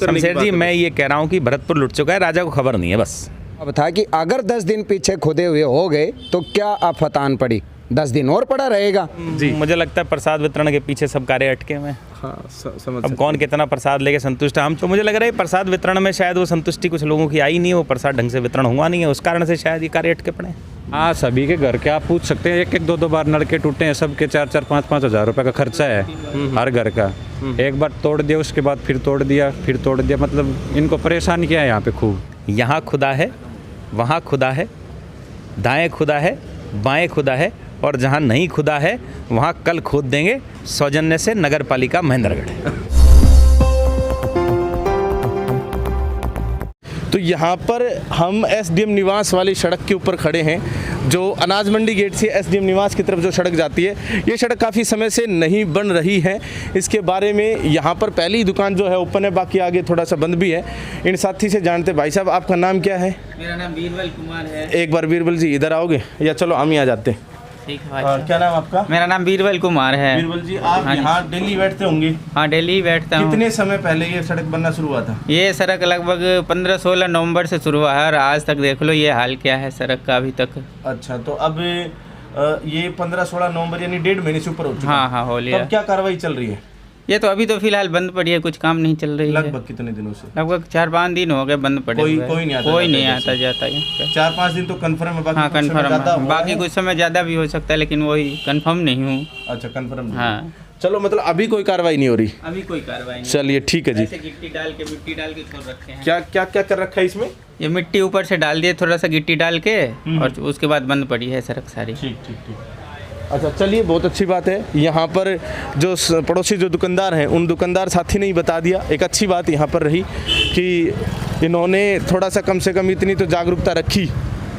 करने की शमशेर जी, मैं ये कह रहा हूँ कि भरतपुर लुट चुका है, राजा को खबर नहीं है बस। अब था कि अगर 10 दिन पीछे खुदे हुए हो गए तो क्या आफतान पड़ी, 10 दिन और पड़ा रहेगा। जी, मुझे लगता है प्रसाद वितरण के पीछे सब कार्य अटके हुए हैं। हाँ, समझ अब कौन कितना प्रसाद लेके संतुष्ट है, हम तो मुझे लग रहा है प्रसाद वितरण में शायद वो संतुष्टि कुछ लोगों की आई नहीं है, वो प्रसाद ढंग से वितरण हुआ नहीं है, उस कारण से शायद ये कार्य अटके पड़े हैं। हाँ, सभी के घर के आप पूछ सकते हैं, एक एक दो बार नलके टूटे हैं, सबके 4-4, 5-5 हज़ार रुपये का खर्चा है हर घर का। एक बार तोड़ दिया, उसके बाद फिर तोड़ दिया, फिर तोड़ दिया, मतलब इनको परेशान किया है यहाँ पे खूब। यहाँ खुदा है, वहाँ खुदा है, दाएं खुदा है, बाएं खुदा है, और जहाँ नहीं खुदा है वहाँ कल खोद देंगे। सौजन्य से नगर पालिका महेंद्रगढ़। तो यहाँ पर हम एसडीएम निवास वाली सड़क के ऊपर खड़े हैं, जो अनाज मंडी गेट से एसडीएम निवास की तरफ जो सड़क जाती है। ये सड़क काफ़ी समय से नहीं बन रही है। इसके बारे में यहाँ पर पहली दुकान जो है ओपन है, बाकी आगे थोड़ा सा बंद भी है। इन साथी से जानते। भाई साहब, आपका नाम क्या है? मेरा नाम बीरबल कुमार है। एक बार बीरबल जी इधर आओगे, या चलो हम ही आ जाते हैं। ठीक है भाई। क्या नाम आपका? मेरा नाम बीरबल कुमार है। बीरबल जी, आप यहाँ डेली बैठते होंगे? हाँ, डेली बैठता हूँ। कितने समय पहले ये सड़क बनना शुरू हुआ था? ये सड़क लगभग 15-16 नवंबर से शुरू हुआ है और आज तक देख लो ये हाल क्या है सड़क का अभी तक। अच्छा, तो अब ये 15-16 नवंबर यानी 1.5 महीने से ऊपर हो चुका है। हाँ हाँ, हो लिया। अब क्या कार्रवाई चल रही है? ये तो अभी तो फिलहाल बंद पड़ी है, कुछ काम नहीं चल रही है। लगभग कितने दिनों से? लगभग 4-5 दिन हो गए बंद पड़े कोई हुए। नहीं आता, कोई नहीं आता जाता है। 4-5 दिन तो कंफर्म है, बाकी हाँ कुछ समय कंफर्म ज़्यादा है। हुआ बाकी है। कुछ समय ज़्यादा भी हो सकता है, लेकिन वही कंफर्म नहीं हूँ। अच्छा, कंफर्म नहीं। हाँ, चलो, मतलब अभी कोई कार्रवाई नहीं हो रही? अभी कोई कार्रवाई नहीं। चलिए ठीक है जी। ऐसे मिट्टी डाल के छोड़ रखे हैं। क्या क्या क्या कर रखा है इसमें? ये मिट्टी ऊपर से डाल दिए, थोड़ा सा गिट्टी डाल के, और उसके बाद बंद पड़ी है सड़क सारी। ठीक ठीक ठीक। अच्छा, चलिए, बहुत अच्छी बात है। यहाँ पर जो पड़ोसी जो दुकानदार हैं, उन दुकानदार साथी ने ही बता दिया। एक अच्छी बात यहाँ पर रही कि इन्होंने थोड़ा सा कम से कम इतनी तो जागरूकता रखी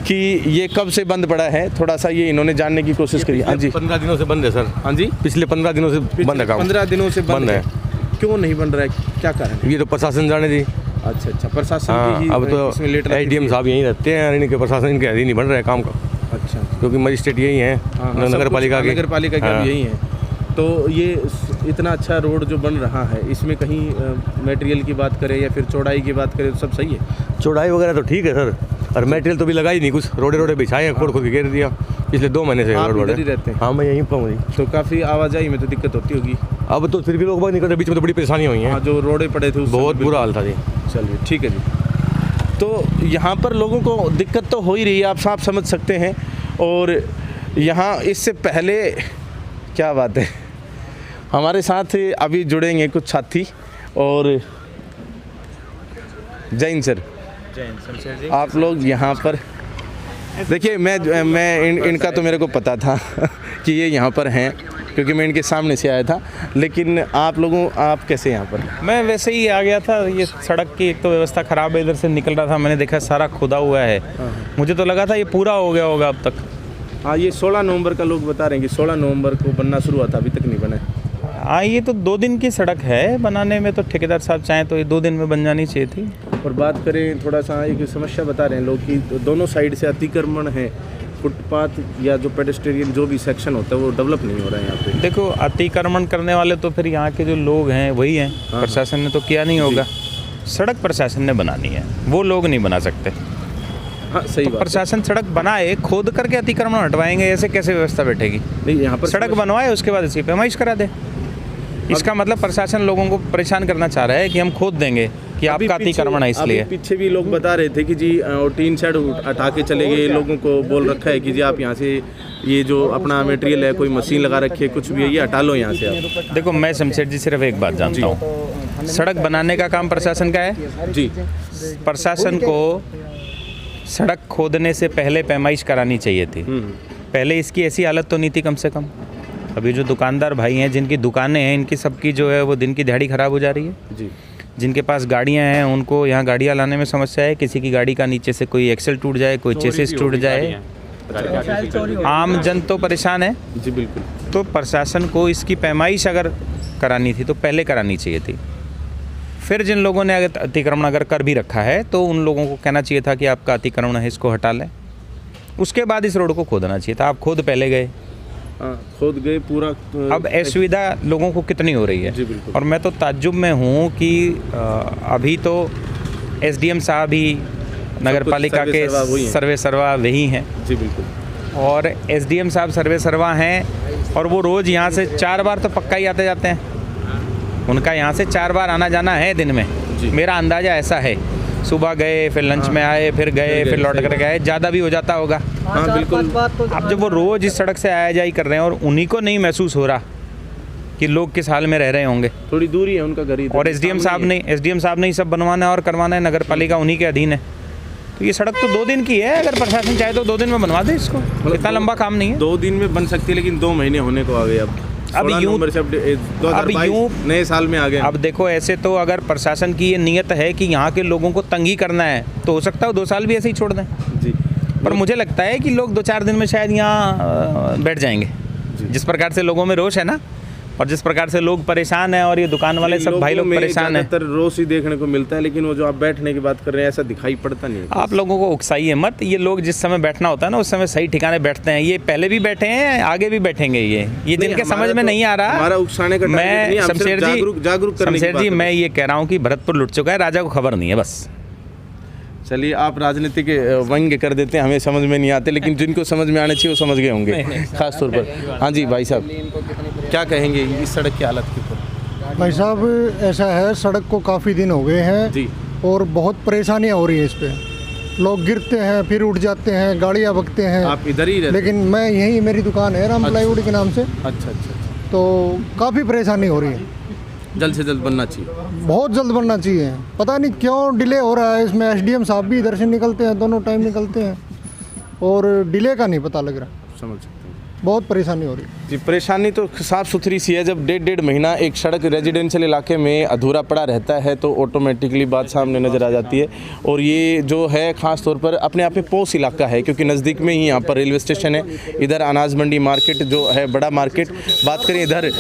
कि ये कब से बंद पड़ा है, थोड़ा सा ये इन्होंने जानने की कोशिश करी। हाँ जी, 15 दिनों से बंद है सर। हाँ जी, पिछले 15 दिनों से बंद है काम। 15 दिनों से बंद है। क्यों नहीं बन रहा है, क्या कारण है? ये तो प्रशासन जाने दी। अच्छा अच्छा, प्रशासन हाँ, की ही अब तो इसमें लेट एसडीएम साहब यहीं रहते हैं, इनके प्रशासन इनके अधीन नहीं बन रहा है काम का। अच्छा, क्योंकि मजिस्ट्रेट यही है, नगर पालिका के। नगर पालिका का भी यही है। तो ये इतना अच्छा रोड जो बन रहा है, इसमें कहीं मटेरियल की बात करें या फिर चौड़ाई की बात करें तो सब सही है? चौड़ाई वगैरह तो ठीक है सर, और मटेरियल तो भी लगा ही नहीं कुछ। रोडे बिछाए हैं, खोद खोद के घेर दिया पिछले 2 महीने से। आप इधर ही रहते हैं? हाँ, मैं यहीं पर हूँ। तो काफ़ी आवाजाही में तो दिक्कत होती होगी? अब तो फिर भी लोग बाग नहीं करते, बीच में तो बड़ी परेशानी हुई है। हाँ, जो रोडे पड़े थे बहुत बुरा हाल था जी। चलिए ठीक है जी। तो यहाँ पर लोगों को दिक्कत तो हो ही रही है, आप साफ समझ सकते हैं। और यहाँ इससे पहले क्या बात है, हमारे साथ अभी जुड़ेंगे कुछ साथी। और जैन सर, आप लोग यहाँ पर देखिए, मैं इनका तो मेरे को पता था कि ये यहाँ पर हैं, क्योंकि मैं इनके सामने से आया था। लेकिन आप कैसे यहाँ पर? मैं वैसे ही आ गया था। ये सड़क की एक तो व्यवस्था ख़राब है, इधर से निकल रहा था, मैंने देखा सारा खुदा हुआ है। मुझे तो लगा था ये पूरा हो गया होगा अब तक। हाँ, ये 16 नवंबर का लोग बता रहे हैं कि 16 नवंबर को बनना शुरू हुआ था, अभी तक नहीं बना है। हाँ, ये तो 2 दिन की सड़क है, बनाने में तो ठेकेदार साहब चाहें तो ये 2 दिन में बन जानी चाहिए थी। और बात करें, थोड़ा सा एक समस्या बता रहे हैं लोग कि दोनों साइड से अतिक्रमण है, फुटपाथ या जो पेडेस्ट्रियन जो भी सेक्शन होता है वो डेवलप नहीं हो रहा है यहाँ पे। देखो, अतिक्रमण करने वाले तो फिर यहाँ के जो लोग हैं वही हैं। प्रशासन ने तो किया नहीं होगा, सड़क प्रशासन ने बनानी है, वो लोग नहीं बना सकते। हाँ, सही बात। प्रशासन सड़क बनाए, खोद करके अतिक्रमण हटवाएंगे, ऐसे कैसे व्यवस्था बैठेगी? नहीं, यहाँ पर सड़क बनवाए, उसके बाद इसी पैमाइश करा दे। इसका मतलब प्रशासन लोगों को परेशान करना चाह रहा है कि हम खोद देंगे कि आपका अतिक्रमण है इसलिए। पीछे भी लोग बता रहे थे कि जी टीन शेड हटा के चले गए, लोगों को बोल रखा है कि जी आप यहाँ से ये जो अपना मटेरियल है, कोई मशीन लगा रखी है, कुछ भी है, ये हटा लो यहाँ से आप। देखो, मैं शमशेर जी सिर्फ एक बात जानता हूँ, सड़क बनाने का काम प्रशासन का है जी। प्रशासन को सड़क खोदने से पहले पैमाइश करानी चाहिए थी। पहले इसकी ऐसी हालत तो नहीं थी कम से कम। अभी जो दुकानदार भाई हैं, जिनकी दुकानें हैं, इनकी सबकी जो है वो दिन की दिहाड़ी ख़राब हो जा रही है जी। जिनके पास गाड़ियां हैं, उनको यहाँ गाड़ियाँ लाने में समस्या है। किसी की गाड़ी का नीचे से कोई एक्सल टूट जाए, कोई चेसिस टूट जाए, आम जन तो परेशान है जी। बिल्कुल। तो प्रशासन को इसकी पैमाइश अगर करानी थी तो पहले करानी चाहिए थी। फिर जिन लोगों ने अगर अतिक्रमण अगर कर भी रखा है तो उन लोगों को कहना चाहिए था कि आपका अतिक्रमण है, इसको हटा लें। उसके बाद इस रोड को खोदना चाहिए था। आप खुद पहले गए, खोद गए पूरा। अब असुविधा लोगों को कितनी हो रही है। जी बिल्कुल। और मैं तो ताज्जुब में हूँ कि अभी तो एसडीएम साहब ही नगर पालिका के सर्वे सर्वा वही हैं। जी बिल्कुल। और एसडीएम साहब सर्वे सर्वा हैं और वो रोज़ यहाँ से 4 बार तो पक्का ही आते जाते हैं। उनका यहाँ से 4 बार आना जाना है दिन में। मेरा अंदाज़ा ऐसा है, सुबह गए फिर लंच में आए फिर गए फिर लौट कर गए, ज़्यादा भी हो जाता होगा। हाँ बिल्कुल। अब जब वो रोज़ इस सड़क से आया जाई कर रहे हैं और उन्हीं को नहीं महसूस हो रहा कि लोग किस हाल में रह रहे होंगे। थोड़ी दूरी है उनका घर। और एसडीएम साहब ने ही सब बनवाना है और करवाना है, नगर पालिका उन्हीं के अधीन है। तो ये सड़क तो 2 दिन की है, अगर प्रशासन चाहे तो 2 दिन में बनवा दे इसको। इतना लंबा काम नहीं है। 2 दिन में बन सकती है, लेकिन 2 महीने होने को आ गए। अब यूं 2022 नए साल में आ गए। अब देखो, ऐसे तो अगर प्रशासन की ये नियत है कि यहाँ के लोगों को तंगी करना है तो हो सकता है 2 साल भी ऐसे ही छोड़ दें। जी। पर मुझे लगता है कि लोग 2-4 दिन में शायद यहाँ बैठ जाएंगे। जिस प्रकार से लोगों में रोष है ना, और जिस प्रकार से लोग परेशान हैं और ये दुकान वाले सब भाई लोग परेशान हैं। ज़्यादातर रोष ही देखने को मिलता है, लेकिन वो जो आप बैठने की बात कर रहे हैं ऐसा दिखाई पड़ता नहीं है। आप लोगों को उकसाइए मत। ये लोग जिस समय बैठना होता है ना उस समय सही ठिकाने बैठते हैं। ये पहले भी बैठे हैं, आगे भी बैठेंगे। ये जिनके समझ में नहीं आ रहा, हमारा उकसाने का मैं शमशेर जी मैं ये कह रहा हूँ कि भरतपुर लुट चुका है, राजा को खबर नहीं है बस। चलिए, आप राजनीतिक व्यंग्य कर देते हैं, हमें समझ में नहीं आते, लेकिन जिनको समझ में आने चाहिए वो समझ गए होंगे खास तौर पर। हाँ जी भाई साहब, क्या कहेंगे इस सड़क की हालत के ऊपर? भाई साहब, ऐसा है, सड़क को काफ़ी दिन हो गए हैं जी, और बहुत परेशानियां हो रही हैं इस पे। लोग गिरते हैं फिर उठ जाते हैं, गाड़ियां भगते हैं। आप इधर ही रहते? लेकिन मैं यहीं, मेरी दुकान है राम प्लाईवुड के नाम से। अच्छा अच्छा। तो काफ़ी परेशानी हो रही है। जल्द से जल्द बनना चाहिए, बहुत जल्द बनना चाहिए। पता नहीं क्यों डिले हो रहा है इसमें। एसडीएम साहब भी इधर से निकलते हैं, दोनों टाइम निकलते हैं और डिले का नहीं पता लग रहा। समझ सकते हैं। बहुत परेशानी हो रही है जी। परेशानी तो साफ़ सुथरी सी है। जब 1.5 महीना एक सड़क रेजिडेंशियल इलाके में अधूरा पड़ा रहता है तो ऑटोमेटिकली बात सामने नज़र आ जाती है। और ये जो है ख़ास तौर पर अपने आप में पॉश इलाका है, क्योंकि नज़दीक में ही यहाँ पर रेलवे स्टेशन है, इधर अनाज मंडी मार्केट जो है बड़ा मार्केट। बात करें इधर,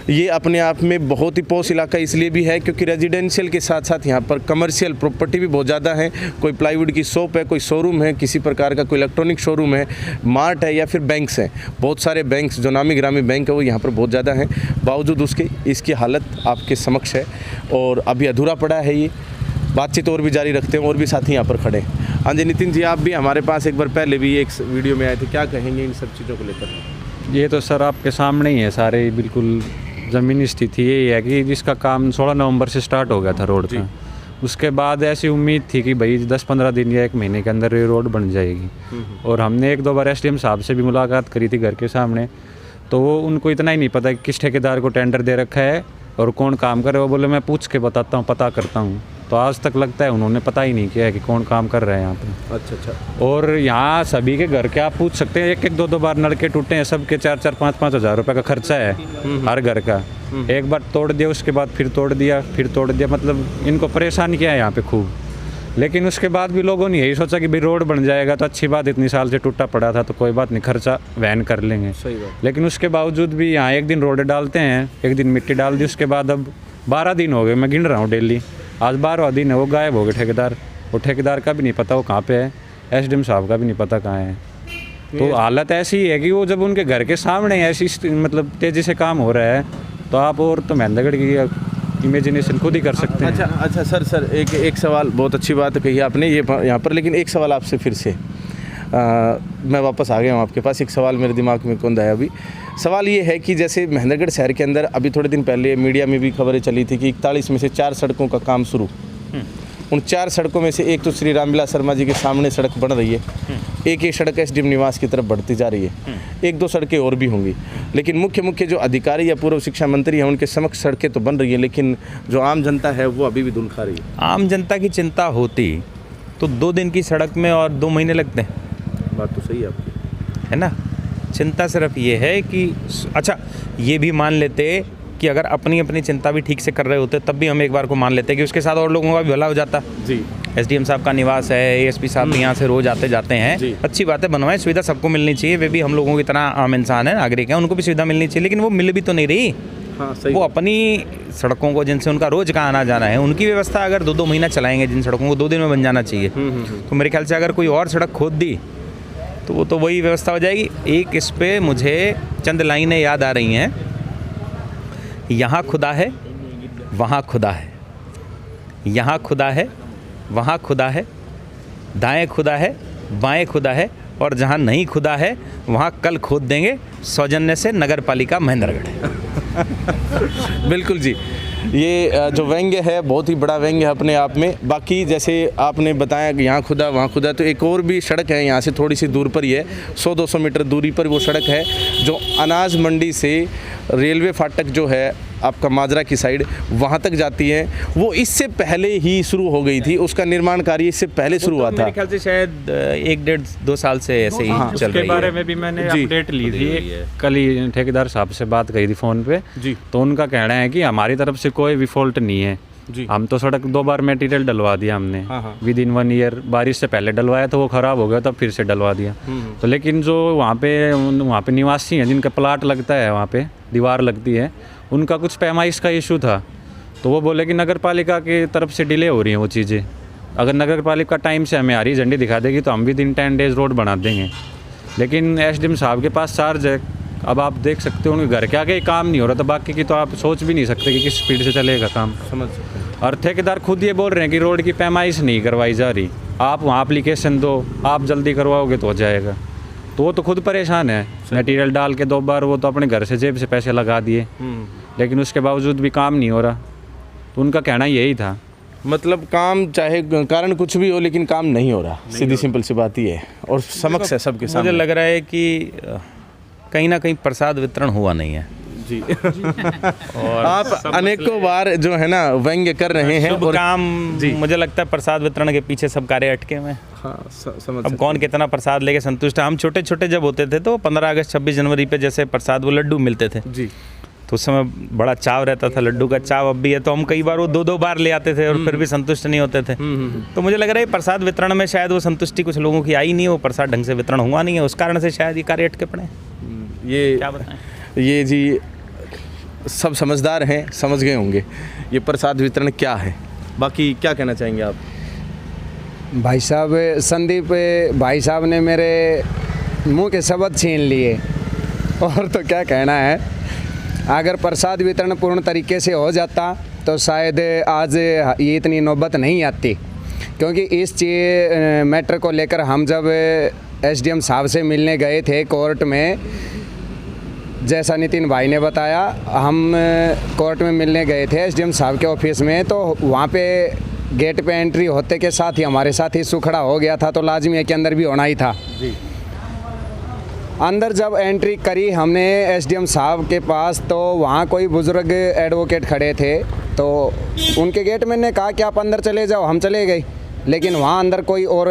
ये अपने आप में बहुत ही पॉश इलाका इसलिए भी है क्योंकि रेजिडेंशियल के साथ साथ यहाँ पर कमर्शियल प्रॉपर्टी भी बहुत ज़्यादा है। कोई प्लाईवुड की शॉप है, कोई शोरूम है, किसी प्रकार का कोई इलेक्ट्रॉनिक शोरूम है, मार्ट है, या फिर बैंक्स हैं। बहुत सारे बैंक्स जो नामी ग्रामी बैंक है वो यहाँ पर बहुत ज़्यादा हैं। बावजूद उसके इसकी हालत आपके समक्ष है और अभी अधूरा पड़ा है। ये बातचीत और भी जारी रखते हैं, और भी साथी यहाँ पर खड़े हैं। हाँ जी नितिन जी, आप भी हमारे पास एक बार पहले भी एक वीडियो में आए थे, क्या कहेंगे इन सब चीज़ों को लेकर? ये तो सर आपके सामने ही है सारे, बिल्कुल ज़मीनी स्थिति यही है कि जिसका काम 16 नवंबर से स्टार्ट हो गया था रोड का। उसके बाद ऐसी उम्मीद थी कि भाई 10-15 दिन या 1 महीने के अंदर ये रोड बन जाएगी। और हमने 1-2 बार एसडीएम साहब से भी मुलाकात करी थी घर के सामने, तो वो उनको इतना ही नहीं पता कि किस ठेकेदार को टेंडर दे रखा है और कौन काम करे। वो बोले मैं पूछ के बताता हूँ, पता करता हूँ। तो आज तक लगता है उन्होंने पता ही नहीं किया है कि कौन काम कर रहा है यहाँ पे। अच्छा अच्छा। और यहाँ सभी के घर के आप पूछ सकते हैं, 1-1, 2-2 बार नलके टूटे हैं, सबके 4-4, 5-5 हज़ार रुपये का खर्चा है हर घर का। एक बार तोड़ दिया, उसके बाद फिर तोड़ दिया, फिर तोड़ दिया, मतलब इनको परेशान किया है यहाँ पे खूब। लेकिन उसके बाद भी लोगों ने यही सोचा कि भाई रोड बन जाएगा तो अच्छी बात, इतनी साल से टूटा पड़ा था तो कोई बात नहीं, खर्चा वहन कर लेंगे। सही बात। लेकिन उसके बावजूद भी यहाँ एक दिन रोड डालते हैं, एक दिन मिट्टी डाल दी, उसके बाद अब 12 दिन हो गए, मैं गिन रहा हूँ डेली, आज 12वां दिन है, वो गायब हो गए ठेकेदार। वो ठेकेदार का भी नहीं पता वो कहाँ पे है, एसडीएम साहब का भी नहीं पता कहाँ है। तो हालत ऐसी है कि वो जब उनके घर के सामने ऐसी मतलब तेज़ी से काम हो रहा है तो आप और तो महेंद्रगढ़ की इमेजिनेशन खुद ही कर सकते हैं। अच्छा सर एक सवाल, बहुत अच्छी बात कही आपने ये यहाँ पर, लेकिन एक सवाल आपसे फिर से मैं वापस आ गया हूँ आपके पास। एक सवाल मेरे दिमाग में कौन आया अभी। सवाल ये है कि जैसे महेंद्रगढ़ शहर के अंदर अभी थोड़े दिन पहले मीडिया में भी खबरें चली थी कि 41 में से 4 सड़कों का काम शुरू। उन 4 सड़कों में से एक तो श्री रामविलास शर्मा जी के सामने सड़क बन रही है, एक सड़क एसडीएम निवास की तरफ बढ़ती जा रही है, 1-2 सड़कें और भी होंगी। लेकिन मुख्य जो अधिकारी या पूर्व शिक्षा मंत्री हैं उनके समक्ष सड़कें तो बन रही है, लेकिन जो आम जनता है वो अभी भी धुल खा रही है। आम जनता की चिंता होती तो 2 दिन की सड़क में और 2 महीने लगते हैं। बात तो सही है आपकी, है ना। चिंता सिर्फ ये है कि अच्छा, ये भी मान लेते कि अगर अपनी चिंता भी ठीक से कर रहे होते तब भी हम एक बार को मान लेते कि उसके साथ और लोगों का भी भला हो जाता। जी। एसडीएम साहब का निवास है, एएसपी साहब भी यहाँ से रोज आते जाते हैं, अच्छी बात है, बनवाएं, सुविधा सबको मिलनी चाहिए। वे भी हम लोगों की तरह आम इंसान है, नागरिक हैं, उनको भी सुविधा मिलनी चाहिए। लेकिन वो मिल भी तो नहीं रही। हाँ, सही। वो अपनी सड़कों को, जिनसे उनका रोज का आना जाना है, उनकी व्यवस्था अगर 2-2 महीना चलाएंगे, जिन सड़कों को 2 दिन में बन जाना चाहिए, तो मेरे ख्याल से अगर कोई और सड़क खोद दी तो वो तो वही व्यवस्था हो जाएगी। एक इस पे मुझे चंद लाइनें याद आ रही हैं, यहाँ खुदा है वहाँ खुदा है, यहाँ खुदा है वहाँ खुदा है, दाएं खुदा है बाएं खुदा है, और जहाँ नहीं खुदा है वहाँ कल खोद देंगे, सौजन्य से नगर पालिका महेंद्रगढ़। बिल्कुल जी, ये जो व्यंग्य है बहुत ही बड़ा व्यंग्य है अपने आप में। बाकी जैसे आपने बताया कि यहाँ खुदा वहाँ खुदा, तो एक और भी सड़क है यहाँ से थोड़ी सी दूर पर ही है, 100-200 मीटर दूरी पर वो सड़क है जो अनाज मंडी से रेलवे फाटक जो है आपका माजरा की साइड वहाँ तक जाती है। वो इससे पहले ही शुरू हो गई थी, उसका निर्माण कार्य इससे पहले शुरू हुआ था। मेरे ख्याल से शायद 1-1.5-2 साल से ऐसे ही चल रही है। उसके बारे में भी मैंने अपडेट ली थी, कल ही ठेकेदार साहब से बात कही थी फ़ोन पे जी। तो उनका कहना है कि हमारी तरफ से कोई भी फॉल्ट नहीं है जी। हम तो सड़क 2 बार मटेरियल डलवा दिया हमने, विद इन 1 ईयर। बारिश से पहले डलवाया तो वो ख़राब हो गया, तब फिर से डलवा दिया। तो लेकिन जो वहाँ पे निवासी हैं जिनका प्लाट लगता है, वहाँ पे दीवार लगती है, उनका कुछ पैमाइश का इशू था। तो वो बोले कि नगर पालिका की तरफ से डिले हो रही हैं वो चीज़ें। अगर नगर पालिका टाइम से हमें हरी झंडी दिखा देगी तो हम विद इन 10 डेज़ रोड बना देंगे। लेकिन एसडीएम साहब के पास चार्ज है, अब आप देख सकते हो उनके घर के आगे काम नहीं हो रहा, तो बाकी की तो आप सोच भी नहीं सकते कि किस स्पीड से चलेगा काम। समझ सकते हैं। और ठेकेदार खुद ये बोल रहे हैं कि रोड की पैमाइश नहीं करवाई जा रही, आप वहाँ एप्लीकेशन दो, आप जल्दी करवाओगे तो हो जाएगा। तो वो तो खुद परेशान है, मटेरियल डाल के 2 बार वो तो अपने घर से जेब से पैसे लगा दिए, लेकिन उसके बावजूद भी काम नहीं हो रहा। तो उनका कहना यही था, मतलब काम चाहे कारण कुछ भी हो लेकिन काम नहीं हो रहा, सीधी सिंपल सी बात ही है और समक्ष है सबके सामने। मुझे लग रहा है कि कहीं ना कहीं प्रसाद वितरण हुआ नहीं है जी। और आप अनेकों बार जो है ना व्यंग्य कर रहे हैं शुभ और काम, मुझे लगता है प्रसाद वितरण के पीछे सब कार्य अटके हुए हैं। हाँ, समझ अब कौन कितना प्रसाद लेके संतुष्ट है। हम छोटे छोटे जब होते थे तो 15 अगस्त 26 जनवरी पे जैसे प्रसाद वो लड्डू मिलते थे जी, तो उस समय बड़ा चाव रहता था, लड्डू का चाव अब भी है। तो हम कई बार वो 2-2 बार ले आते थे और फिर भी संतुष्ट नहीं होते थे। तो मुझे लग रहा है प्रसाद वितरण में शायद वो संतुष्टि कुछ लोगों की आई नहीं, वो प्रसाद ढंग से वितरण हुआ नहीं है, उस कारण से शायद ये कार्य अटके पड़े। ये क्या बताएं? ये जी सब समझदार हैं, समझ गए होंगे ये प्रसाद वितरण क्या है। बाकी क्या कहना चाहेंगे आप? भाई साहब, संदीप भाई साहब ने मेरे मुंह के शब्द छीन लिए, और तो क्या कहना है। अगर प्रसाद वितरण पूर्ण तरीके से हो जाता तो शायद आज ये इतनी नौबत नहीं आती, क्योंकि इस मैटर को लेकर हम जब एसडीएम साहब से मिलने गए थे कोर्ट में, जैसा नितिन भाई ने बताया, हम कोर्ट में मिलने गए थे एसडीएम साहब के ऑफिस में, तो वहाँ पे गेट पे एंट्री होते के साथ ही हमारे साथ ही सुखड़ा हो गया था, तो लाजमी है कि अंदर भी होना ही था जी। अंदर जब एंट्री करी हमने एसडीएम साहब के पास, तो वहाँ कोई बुजुर्ग एडवोकेट खड़े थे, तो उनके गेटमैन ने कहा कि आप अंदर चले जाओ। हम चले गए, लेकिन वहाँ अंदर कोई और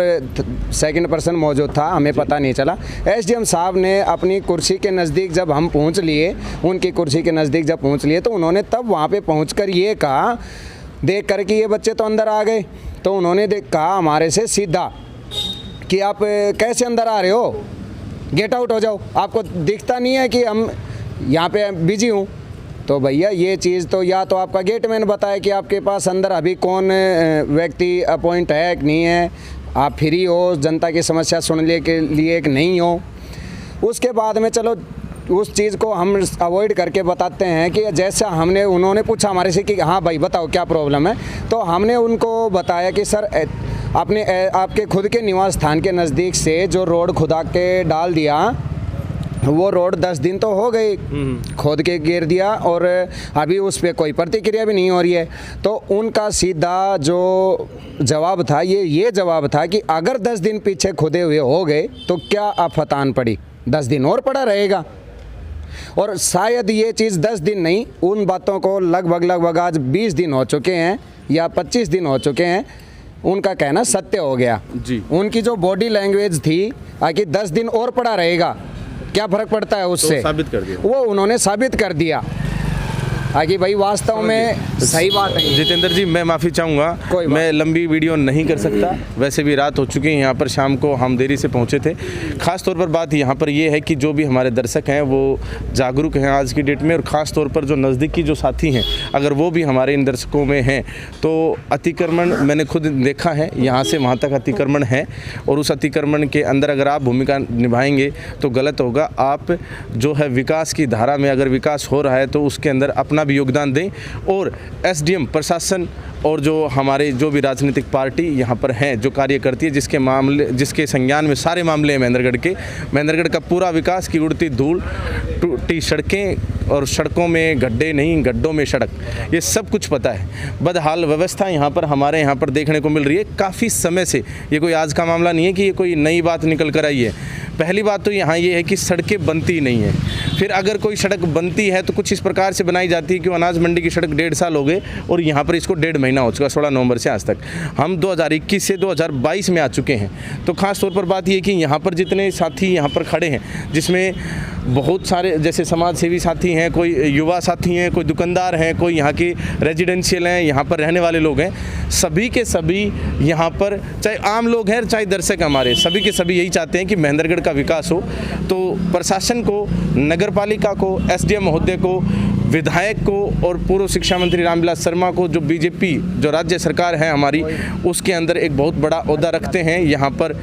सेकंड पर्सन मौजूद था, हमें पता नहीं चला। एसडीएम साहब ने अपनी कुर्सी के नज़दीक जब हम पहुँच लिए, उनकी कुर्सी के नज़दीक जब पहुँच लिए, तो उन्होंने तब वहाँ पे पहुँचकर ये कहा, देख कर कि ये बच्चे तो अंदर आ गए, तो उन्होंने कहा हमारे से सीधा कि आप कैसे अंदर आ रहे हो, गेट आउट हो जाओ, आपको दिखता नहीं है कि हम यहाँ पे बिजी हूँ। तो भैया ये चीज़ तो या तो आपका गेटमैन बताए कि आपके पास अंदर अभी कौन व्यक्ति अपॉइंट है कि नहीं है, आप फ्री हो, जनता की समस्या सुनने के लिए एक नहीं हो। उसके बाद में चलो उस चीज़ को हम अवॉइड करके बताते हैं कि जैसा उन्होंने पूछा हमारे से कि हाँ भाई बताओ क्या प्रॉब्लम है, तो हमने उनको बताया कि सर आपके खुद के निवास स्थान के नज़दीक से जो रोड खुदा के डाल दिया, वो रोड 10 दिन तो हो गए खोद के गिर दिया, और अभी उस पर कोई प्रतिक्रिया भी नहीं हो रही है। तो उनका सीधा जो जवाब था ये जवाब था कि अगर 10 दिन पीछे खुदे हुए हो गए तो क्या आफतान पड़ी, 10 दिन और पड़ा रहेगा। और शायद ये चीज़ 10 दिन नहीं, उन बातों को लगभग आज 20 दिन हो चुके हैं या 25 दिन हो चुके हैं, उनका कहना सत्य हो गया जी। उनकी जो बॉडी लैंग्वेज थी कि 10 दिन और पड़ा रहेगा, क्या फ़र्क पड़ता है उससे, तो साबित कर दिया, वो उन्होंने साबित कर दिया। आगे भाई वास्तव में सही बात है। जितेंद्र जी, मैं माफ़ी चाहूँगा, कोई बात मैं लंबी वीडियो नहीं कर सकता। वैसे भी रात हो चुकी है, यहाँ पर शाम को हम देरी से पहुँचे थे। ख़ास तौर पर बात यहाँ पर ये है कि जो भी हमारे दर्शक हैं वो जागरूक हैं आज की डेट में, और ख़ास तौर पर जो नज़दीकी जो साथी हैं अगर वो भी हमारे इन दर्शकों में हैं तो अतिक्रमण मैंने खुद देखा है, यहाँ से वहाँ तक अतिक्रमण है, और उस अतिक्रमण के अंदर अगर आप भूमिका निभाएंगे तो गलत होगा। आप जो है विकास की धारा में अगर विकास हो रहा है तो उसके अंदर अपना भी योगदान दें, और एसडीएम प्रशासन और जो हमारे जो भी राजनीतिक पार्टी यहाँ पर हैं जो कार्य करती है, जिसके संज्ञान में सारे मामले हैं महेंद्रगढ़ का पूरा विकास की उड़ती धूल, टूटी सड़कें और सड़कों में गड्ढे नहीं, गड्ढों में सड़क, ये सब कुछ पता है। बदहाल व्यवस्था यहाँ पर हमारे यहाँ पर देखने को मिल रही है काफ़ी समय से। ये कोई आज का मामला नहीं है कि ये कोई नई बात निकल कर आई है। पहली बात तो यहाँ ये है कि सड़कें बनती नहीं है, फिर अगर कोई सड़क बनती है तो कुछ इस प्रकार से बनाई जाती है कि अनाज मंडी की सड़क 1.5 साल हो गए और यहाँ पर इसको 1.5 महीना हो चुका, 16 नवंबर से आज तक। हम 2021 से 2022 में आ चुके हैं। तो ख़ास तौर पर बात ये कि यहाँ पर जितने साथी यहाँ पर खड़े हैं, जिसमें बहुत सारे जैसे समाज सेवी साथी हैं, कोई युवा साथी हैं, कोई दुकानदार हैं, कोई यहाँ के रेजिडेंशियल हैं, यहाँ पर रहने वाले लोग हैं, सभी के सभी यहाँ पर चाहे आम लोग हैं चाहे दर्शक हमारे, सभी के सभी यही चाहते हैं कि महेंद्रगढ़ का विकास हो। तो प्रशासन को, नगर पालिका को, एसडीएम महोदय को, विधायक को और पूर्व शिक्षा मंत्री रामविलास शर्मा को, जो बीजेपी जो राज्य सरकार है हमारी, उसके अंदर एक बहुत बड़ा ओहदा रखते हैं यहाँ पर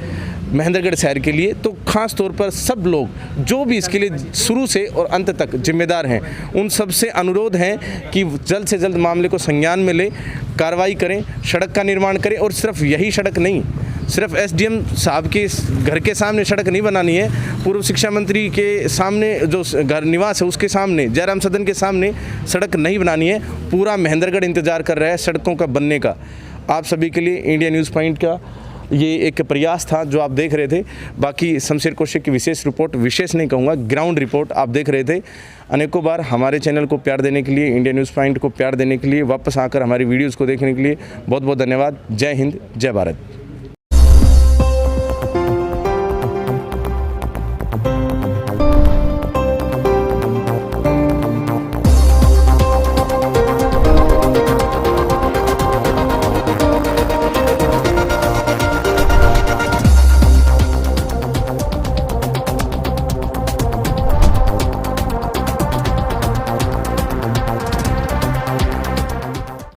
महेंद्रगढ़ शहर के लिए। तो ख़ास तौर पर सब लोग जो भी इसके लिए शुरू से और अंत तक जिम्मेदार हैं, उन सब से अनुरोध है कि जल्द से जल्द मामले को संज्ञान में लें, कार्रवाई करें, सड़क का निर्माण करें। और सिर्फ यही सड़क नहीं, सिर्फ एसडीएम साहब के घर के सामने सड़क नहीं बनानी है, पूर्व शिक्षा मंत्री के सामने जो घर निवास है उसके सामने, जयराम सदन के सामने सड़क नहीं बनानी है। पूरा महेंद्रगढ़ इंतज़ार कर रहा है सड़कों का बनने का। आप सभी के लिए इंडिया न्यूज़ पॉइंट का ये एक प्रयास था जो आप देख रहे थे। बाकी शमशेर कौशिक की विशेष रिपोर्ट, विशेष नहीं कहूँगा, ग्राउंड रिपोर्ट आप देख रहे थे। अनेकों बार हमारे चैनल को प्यार देने के लिए, इंडिया न्यूज़ पॉइंट को प्यार देने के लिए, वापस आकर हमारी वीडियोज़ को देखने के लिए बहुत बहुत धन्यवाद। जय हिंद, जय भारत।